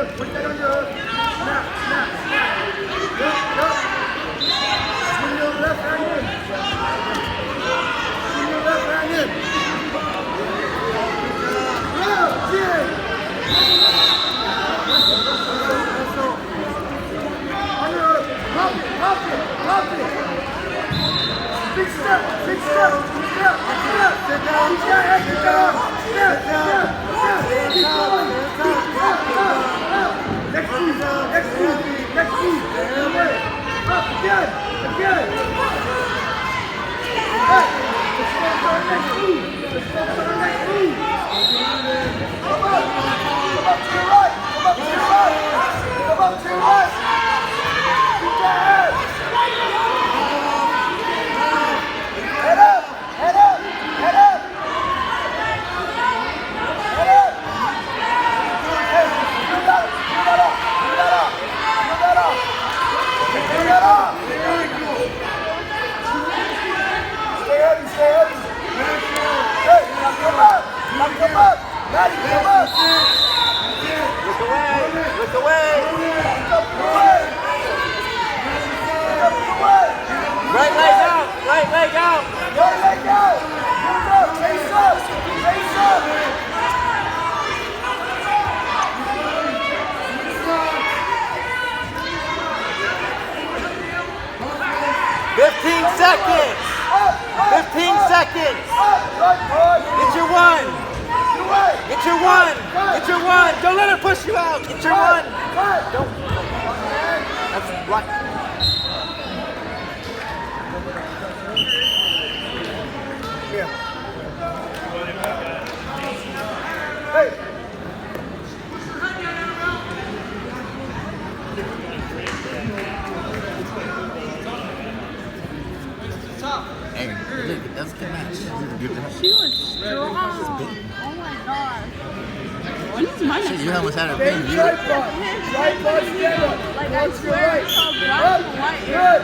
underhook. Put that underhook. Snap, snap, snap. Yup. Swing your left hand in. Swing your left hand in. Yeah, yeah. Underhook. Pop it. Big step. Sit down. Keep going. Next move. Up again. Hey, let's go for our next move. Come up to your right. Keep that head. Head up. Hey, do that up. Stay heavy. Hey, now come up. Maddie, come up. Look away. Look up the way. Right leg out. Right leg out. Move up. Face up. 15 seconds. 15 seconds. Get your one. Don't let her push you out. Get your one. Don't. That's right. Yeah. Hey. Hey, look, that's a good match. She was strong. Oh my gosh. She's my You almost had her pin. Right bar, stand up. Like, I swear it's so black and white. Good.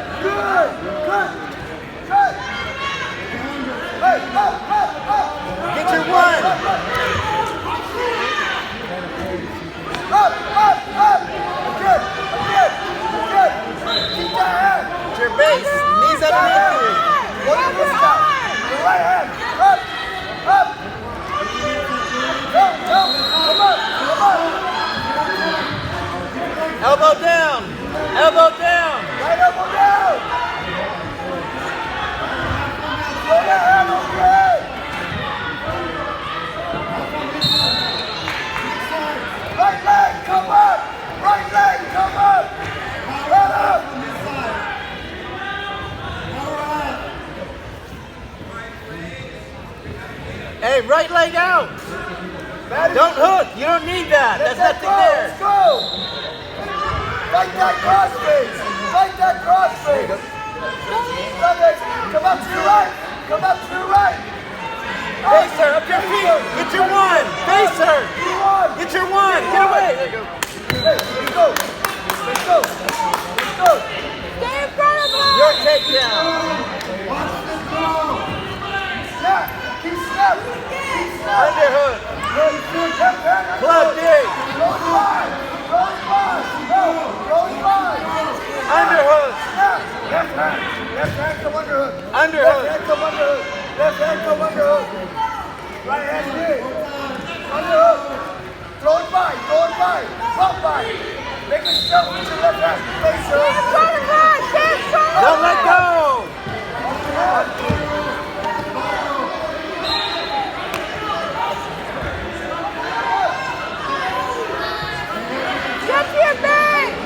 Hey, up. Get your one. Up. Good. Keep that hand. Get your base. Knees underneath you. What is this now? Your right hand. Up. Come on. Elbow down. Right elbow down. Throw that hand over your head. Right leg, come up. Head up. Hey, right leg out. Maddie, Don't hook. You don't need that. There's nothing there. Let's go. Fight that crossface. Come up to your right. Face her. Up your feet. Get your one. Face her. Get your one. Get away. There you go. Hey, let's go. Stay in front of her. Your takedown. Snap. Keep snapping. Underhook. Club dig. Goes by. Underhook. Snap. Left hand come underhook. Underhook. Left hand come underhook. Right hand dig. Underhook. Throw it by. Pump by. Make a shove with your left hand. Face her. Don't let go. Get to your base.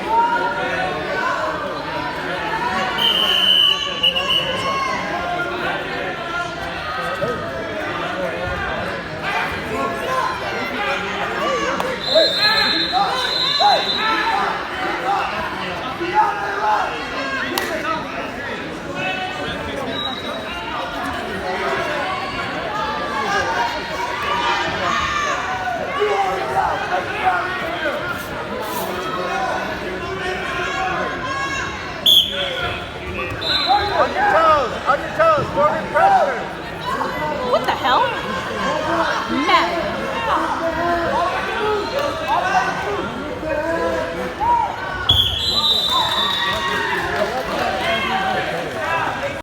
On your toes. Forward pressure. What the hell?